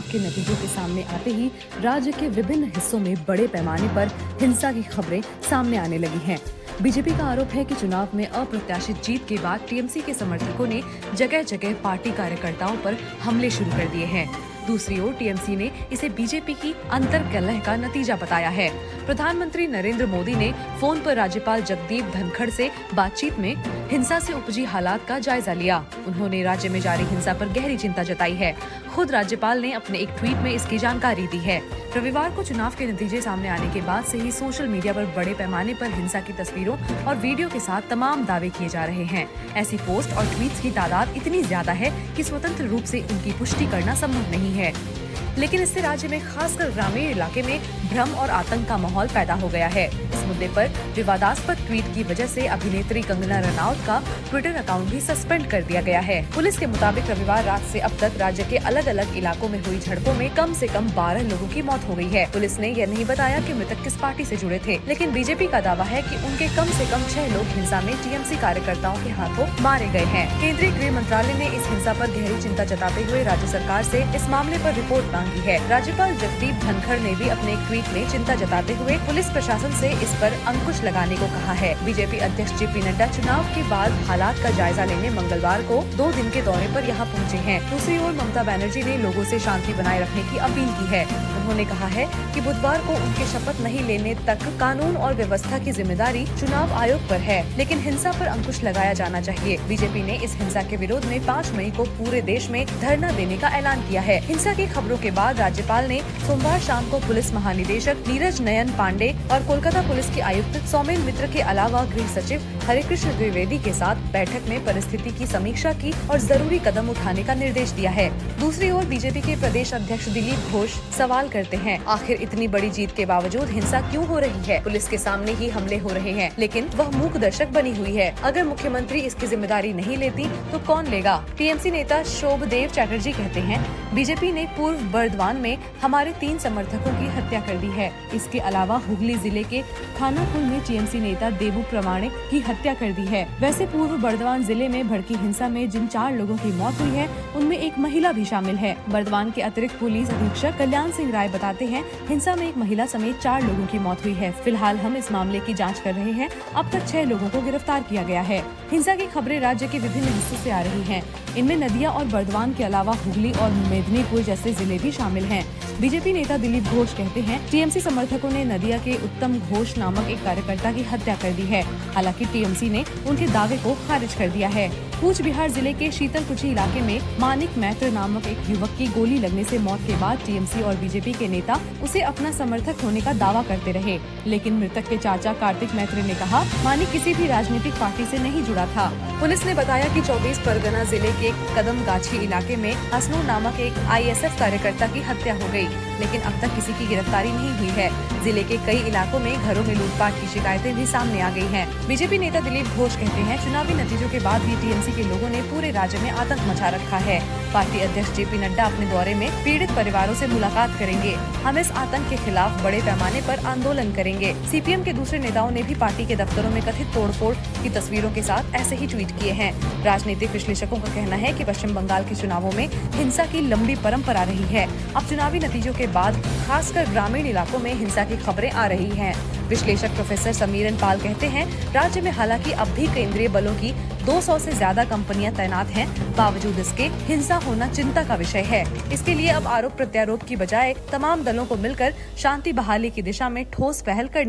चुनाव के नतीजों के सामने आते ही राज्य के विभिन्न हिस्सों में बड़े पैमाने पर हिंसा की खबरें सामने आने लगी हैं। बीजेपी का आरोप है कि चुनाव में अप्रत्याशित जीत के बाद टीएमसी के समर्थकों ने जगह जगह पार्टी कार्यकर्ताओं पर हमले शुरू कर दिए हैं। दूसरी ओर टीएमसी ने इसे बीजेपी की अंतर्कलह का नतीजा बताया है। प्रधानमंत्री नरेंद्र मोदी ने फोन पर राज्यपाल जगदीप धनखड़ से बातचीत में हिंसा से उपजी हालात का जायजा लिया। उन्होंने राज्य में जारी हिंसा पर गहरी चिंता जताई है। खुद राज्यपाल ने अपने एक ट्वीट में इसकी जानकारी दी है। रविवार को चुनाव के नतीजे सामने आने के बाद से ही सोशल मीडिया पर बड़े पैमाने पर हिंसा की तस्वीरों और वीडियो के साथ तमाम दावे किए जा रहे हैं। ऐसी पोस्ट और ट्वीट्स की तादाद इतनी ज्यादा है कि स्वतंत्र रूप से इनकी पुष्टि करना संभव नहीं है। लेकिन इससे राज्य में खासकर ग्रामीण इलाके में भ्रम और आतंक का माहौल पैदा हो गया है। इस मुद्दे पर विवादास्पद ट्वीट की वजह से अभिनेत्री कंगना रनौत का ट्विटर अकाउंट भी सस्पेंड कर दिया गया है। पुलिस के मुताबिक रविवार रात से अब तक राज्य के अलग अलग इलाकों में हुई झड़पों में कम से कम 12 लोगों की मौत हो गई है। पुलिस ने यह नहीं बताया कि मृतक किस पार्टी से जुड़े थे, लेकिन बीजेपी का दावा है कि उनके कम से कम 6 लोग हिंसा में टीएमसी कार्यकर्ताओं के हाथों मारे गए हैं। केंद्रीय गृह मंत्रालय ने इस हिंसा पर गहरी चिंता जताते हुए राज्य सरकार से इस मामले पर रिपोर्ट मांगी है। राज्यपाल जगदीप धनखड़ ने भी अपने एक ट्वीट में चिंता जताते हुए पुलिस प्रशासन से इस पर अंकुश लगाने को कहा है। बीजेपी अध्यक्ष जेपी नड्डा चुनाव के बाद हालात का जायजा लेने मंगलवार को 2 दिन के दौरे पर यहां पहुंचे हैं। दूसरी ओर ममता बनर्जी ने लोगों से शांति बनाए रखने की अपील की है। उन्होंने कहा है कि बुधवार को उनके शपथ नहीं लेने तक कानून और व्यवस्था की जिम्मेदारी चुनाव आयोग पर है, लेकिन हिंसा पर अंकुश लगाया जाना चाहिए। बीजेपी ने इस हिंसा के विरोध में 5 मई को पूरे देश में धरना देने का ऐलान किया है। हिंसा की खबरों के बाद राज्यपाल ने सोमवार शाम को पुलिस महानिदेशक नीरज नयन पांडे और कोलकाता पुलिस के आयुक्त सौमेन मित्र के अलावा गृह सचिव हरिकृष्ण द्विवेदी के साथ बैठक में परिस्थिति की समीक्षा की और जरूरी कदम उठाने का निर्देश दिया है। दूसरी ओर बीजेपी के प्रदेश अध्यक्ष दिलीप घोष सवाल करते हैं, आखिर इतनी बड़ी जीत के बावजूद हिंसा क्यों हो रही है? पुलिस के सामने ही हमले हो रहे हैं, लेकिन वह मूक दर्शक बनी हुई है। अगर मुख्यमंत्री इसकी जिम्मेदारी नहीं लेती तो कौन लेगा? टीएमसी नेता शोभदेव चैटर्जी कहते हैं, बीजेपी ने पूर्व बर्दवान में हमारे 3 समर्थकों की हत्या कर दी है। इसके अलावा हुगली जिले के खानाकुल में टीएमसी नेता देबू प्रमाणिक की हत्या कर दी है। वैसे पूर्व बर्दवान जिले में भड़की हिंसा में जिन 4 लोगों की मौत हुई है, उनमें एक महिला भी शामिल है। बर्दवान के अतिरिक्त पुलिस अधीक्षक कल्याण सिंह राय बताते हैं, हिंसा में एक महिला समेत 4 लोगों की मौत हुई है। फिलहाल हम इस मामले की जाँच कर रहे हैं। अब तक 6 लोगों को गिरफ्तार किया गया है। हिंसा की खबरें राज्य के विभिन्न हिस्सों से आ रही हैं। इनमें नदिया और बर्दवान के अलावा हुगली और मेदिनीपुर जैसे जिले भी शामिल हैं। बीजेपी नेता दिलीप घोष कहते हैं, टीएमसी समर्थकों ने नदिया के उत्तम घोष नामक एक कार्यकर्ता की हत्या कर दी है। हालांकि टीएमसी ने उनके दावे को खारिज कर दिया है। कूच बिहार जिले के शीतलकुची इलाके में मानिक मैत्र नामक एक युवक की गोली लगने से मौत के बाद टीएमसी और बीजेपी के नेता उसे अपना समर्थक होने का दावा करते रहे, लेकिन मृतक के चाचा कार्तिक मैत्र ने कहा, मानिक किसी भी राजनीतिक पार्टी से नहीं जुड़ा था। पुलिस ने बताया कि 24 परगना जिले के कदमगाछी इलाके में हसनूर नामक एक आईएसएफ कार्यकर्ता की हत्या हो गई, लेकिन अब तक किसी की गिरफ्तारी नहीं हुई है। जिले के कई इलाकों में घरों में लूटपाट की शिकायतें भी सामने आ गई हैं। बीजेपी नेता दिलीप घोष कहते हैं, चुनावी नतीजों के बाद भी टीएमसी के लोगों ने पूरे राज्य में आतंक मचा रखा है। पार्टी अध्यक्ष जेपी नड्डा अपने दौरे में पीड़ित परिवारों से मुलाकात करेंगे। हम इस आतंक के खिलाफ बड़े पैमाने पर आंदोलन करेंगे। सीपीएम के दूसरे नेताओं ने भी पार्टी के दफ्तरों में कथित तोड़फोड़ की तस्वीरों के साथ ऐसे ही ट्वीट किए हैं। राजनीतिक विश्लेषकों का कहना है कि पश्चिम बंगाल के चुनावों में हिंसा की लंबी परंपरा रही है। अब चुनावी नतीजों के बाद खासकर ग्रामीण इलाकों में हिंसा की खबरें आ रही हैं। विश्लेषक प्रोफेसर समीरन पाल कहते हैं, राज्य में हालांकि अब भी केंद्रीय बलों की 200 से ज्यादा कंपनियां तैनात हैं, बावजूद इसके हिंसा होना चिंता का विषय है। इसके लिए अब आरोप प्रत्यारोप की बजाय तमाम दलों को मिलकर शांति बहाली की दिशा में ठोस पहल करनी